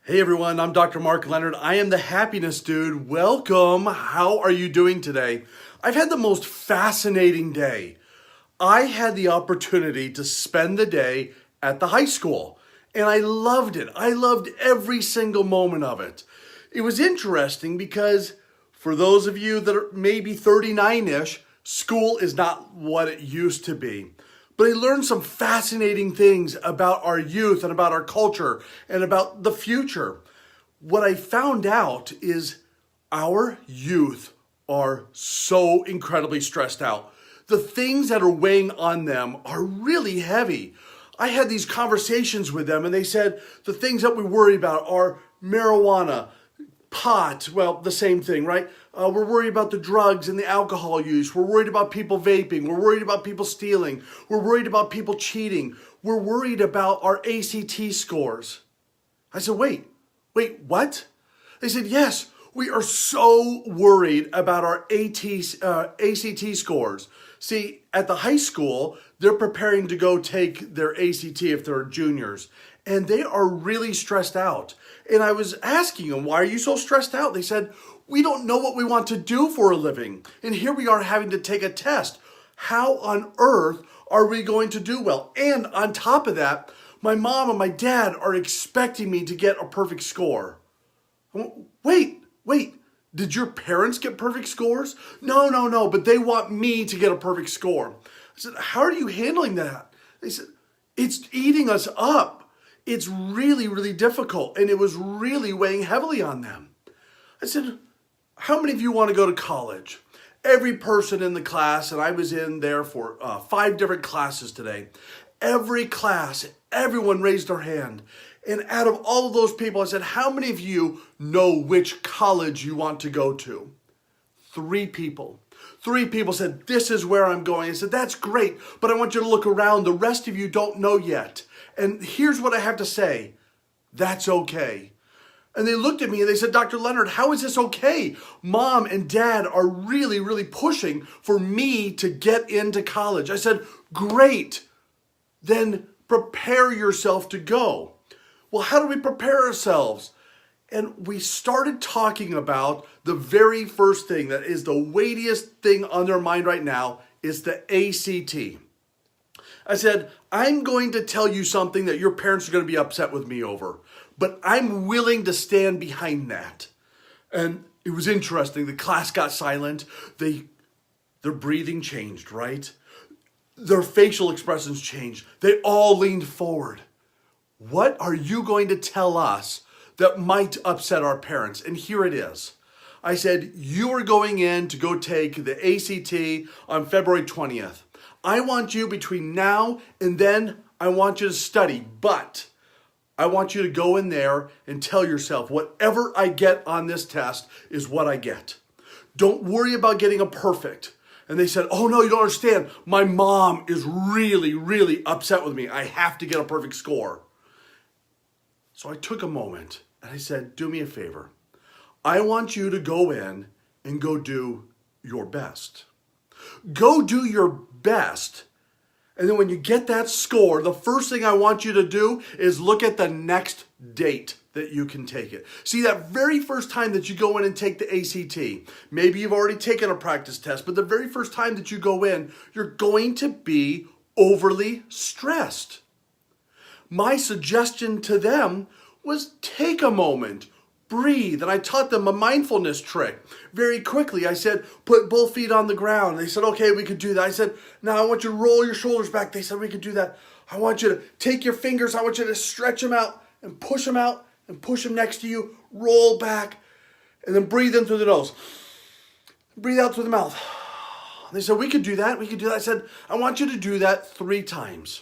Hey everyone, I'm Dr. Mark Leonard. I am the Happiness Dude. Welcome. How are you doing today? I've had the most fascinating day. I had the opportunity to spend the day at the high school, and I loved it. I loved every single moment of it. It was interesting because for those of you that are maybe 39-ish, school is not what it used to be. But I learned some fascinating things about our youth and about our culture and about the future. What I found out is our youth are so incredibly stressed out. The things that are weighing on them are really heavy. I had these conversations with them and they said the things that we worry about are marijuana, pot, well, the same thing, right? We're worried about the drugs and the alcohol use. We're worried about people vaping. We're worried about people stealing. We're worried about people cheating. We're worried about our ACT scores. I said, wait, what? They said, yes, we are so worried about our ACT scores. See, at the high school, they're preparing to go take their ACT if they're juniors, and they are really stressed out. And I was asking them, why are you so stressed out? They said, we don't know what we want to do for a living. And here we are having to take a test. How on earth are we going to do well? And on top of that, my mom and my dad are expecting me to get a perfect score. Wait, did your parents get perfect scores? No, but they want me to get a perfect score. I said, how are you handling that? They said, it's eating us up. It's really, really difficult, and it was really weighing heavily on them. I said, how many of you want to go to college? Every person in the class, and I was in there for 5 different classes today. Every class, everyone raised their hand. And out of all of those people, I said, how many of you know which college you want to go to? 3 people. 3 people said, this is where I'm going. I said, that's great, but I want you to look around. The rest of you don't know yet. And here's what I have to say. That's okay. And they looked at me and they said, Dr. Leonard, how is this okay? Mom and dad are really, really pushing for me to get into college. I said, great. Then prepare yourself to go. Well, how do we prepare ourselves? And we started talking about the very first thing that is the weightiest thing on their mind right now is the ACT. I said, I'm going to tell you something that your parents are going to be upset with me over, but I'm willing to stand behind that. And it was interesting. The class got silent. Their breathing changed, right? Their facial expressions changed. They all leaned forward. What are you going to tell us that might upset our parents? And here it is. I said, you are going in to go take the ACT on February 20th. I want you between now and then, I want you to study, but I want you to go in there and tell yourself, whatever I get on this test is what I get. Don't worry about getting a perfect. And they said, oh no, you don't understand. My mom is really, really upset with me. I have to get a perfect score. So I took a moment and I said, do me a favor. I want you to go in and go do your best. Go do your best. And then when you get that score, the first thing I want you to do is look at the next date that you can take it. See, that very first time that you go in and take the ACT, maybe you've already taken a practice test, but the very first time that you go in, you're going to be overly stressed. My suggestion to them was take a moment, breathe. And I taught them a mindfulness trick. Very quickly, I said, put both feet on the ground. They said, okay, we could do that. I said, now I want you to roll your shoulders back. They said, we could do that. I want you to take your fingers. I want you to stretch them out and push them out and push them next to you. Roll back and then breathe in through the nose. Breathe out through the mouth. They said, we could do that. We could do that. I said, I want you to do that 3 times.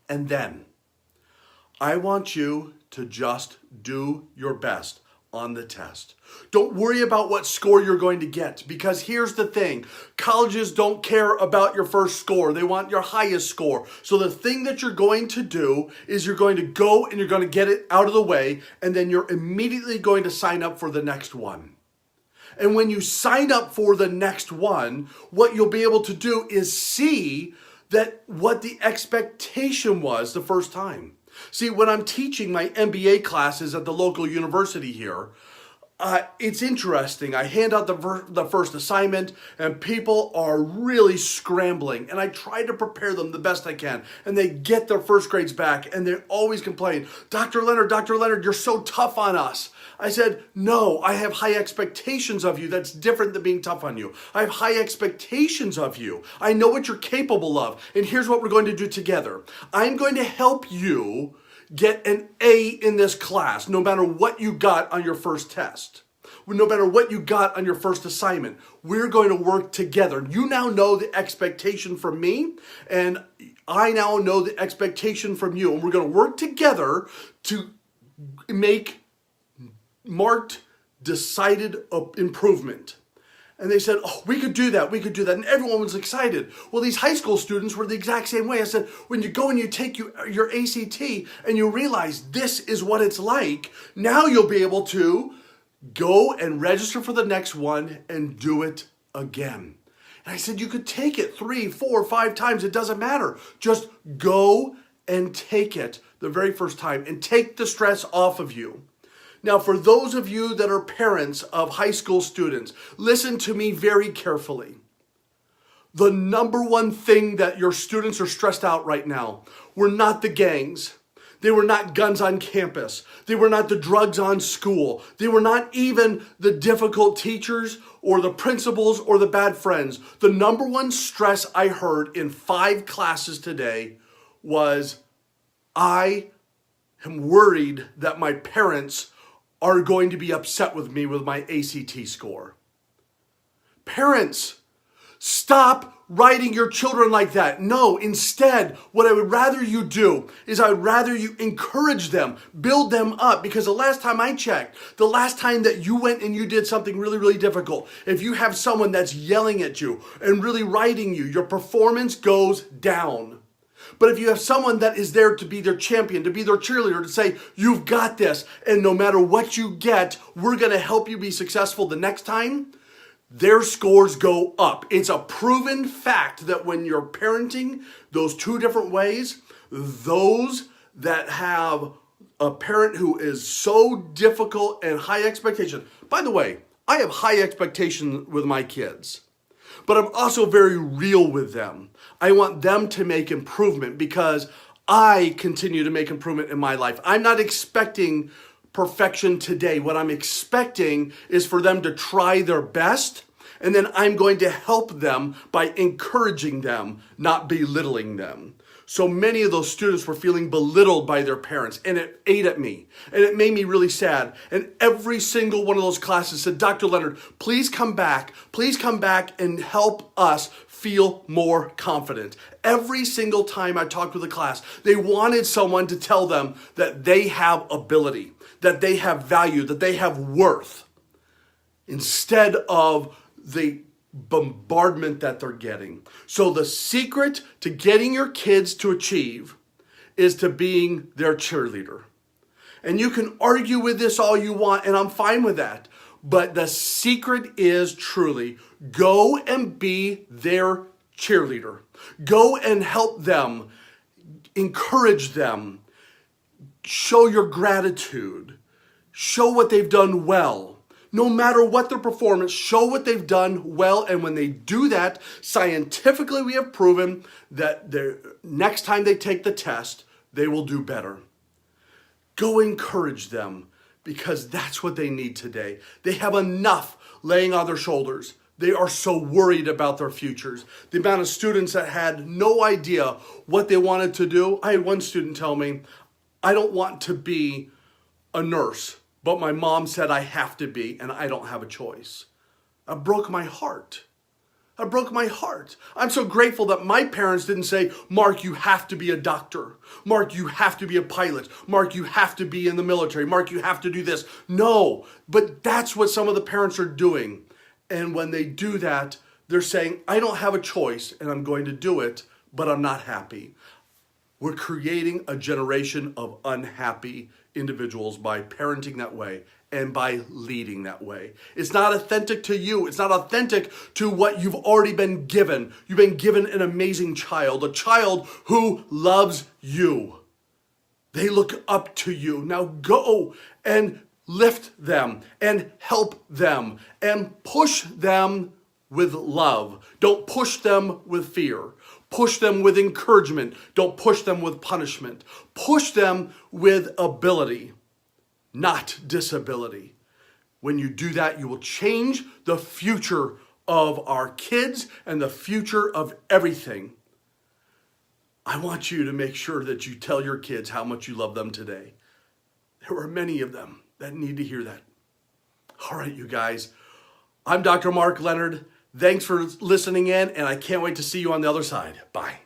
And then I want you to just do your best on the test. Don't worry about what score you're going to get, because here's the thing. Colleges don't care about your first score. They want your highest score. So the thing that you're going to do is you're going to go and you're going to get it out of the way, and then you're immediately going to sign up for the next one. And when you sign up for the next one, what you'll be able to do is see that what the expectation was the first time. See, when I'm teaching my MBA classes at the local university here, it's interesting. I hand out the first assignment and people are really scrambling, and I try to prepare them the best I can, and they get their first grades back and they always complain, Dr. Leonard, you're so tough on us. I said, no, I have high expectations of you. That's different than being tough on you. I have high expectations of you. I know what you're capable of, and here's what we're going to do together. I'm going to help you get an A in this class, no matter what you got on your first test. No matter what you got on your first assignment, we're going to work together. You now know the expectation from me, and I now know the expectation from you. And we're going to work together to make marked, decided improvement. And they said, oh, we could do that. And everyone was excited. Well, these high school students were the exact same way. I said, when you go and you take your ACT and you realize this is what it's like, now you'll be able to go and register for the next one and do it again. And I said, you could take it 3, 4, 5 times. It doesn't matter. Just go and take it the very first time and take the stress off of you. Now, for those of you that are parents of high school students, listen to me very carefully. The number one thing that your students are stressed out right now were not the gangs. They were not guns on campus. They were not the drugs on school. They were not even the difficult teachers or the principals or the bad friends. The number one stress I heard in 5 classes today was, I am worried that my parents are going to be upset with me with my ACT score. Parents, stop writing your children like that. No, instead, what I would rather you do is I would rather you encourage them, build them up, because the last time I checked, the last time that you went and you did something really, really difficult, if you have someone that's yelling at you and really writing you, your performance goes down. But if you have someone that is there to be their champion, to be their cheerleader, to say, you've got this, and no matter what you get, we're going to help you be successful the next time, their scores go up. It's a proven fact that when you're parenting those 2 different ways, those that have a parent who is so difficult and high expectation. By the way, I have high expectations with my kids, but I'm also very real with them. I want them to make improvement because I continue to make improvement in my life. I'm not expecting perfection today. What I'm expecting is for them to try their best, and then I'm going to help them by encouraging them, not belittling them. So many of those students were feeling belittled by their parents, and it ate at me, and it made me really sad. And every single one of those classes said, Dr. Leonard, please come back and help us feel more confident. Every single time I talked with a class, they wanted someone to tell them that they have ability, that they have value, that they have worth, instead of the bombardment that they're getting. So the secret to getting your kids to achieve is to being their cheerleader. And you can argue with this all you want, and I'm fine with that. But the secret is truly go and be their cheerleader. Go and help them, encourage them, show your gratitude, show what they've done well. No matter what their performance, show what they've done well. And when they do that, scientifically we have proven that the next time they take the test, they will do better. Go encourage them, because that's what they need today. They have enough laying on their shoulders. They are so worried about their futures. The amount of students that had no idea what they wanted to do. I had one student tell me, I don't want to be a nurse, but my mom said I have to be, and I don't have a choice. That broke my heart. That broke my heart. I'm so grateful that my parents didn't say, Mark, you have to be a doctor. Mark, you have to be a pilot. Mark, you have to be in the military. Mark, you have to do this. No, but that's what some of the parents are doing. And when they do that, they're saying, I don't have a choice, and I'm going to do it, but I'm not happy. We're creating a generation of unhappy individuals by parenting that way and by leading that way. It's not authentic to you. It's not authentic to what you've already been given. You've been given an amazing child, a child who loves you. They look up to you. Now go and lift them and help them and push them with love. Don't push them with fear. Push them with encouragement. Don't push them with punishment. Push them with ability, not disability. When you do that, you will change the future of our kids and the future of everything. I want you to make sure that you tell your kids how much you love them today. There are many of them that need to hear that. All right, you guys. I'm Dr. Mark Leonard. Thanks for listening in, and I can't wait to see you on the other side. Bye.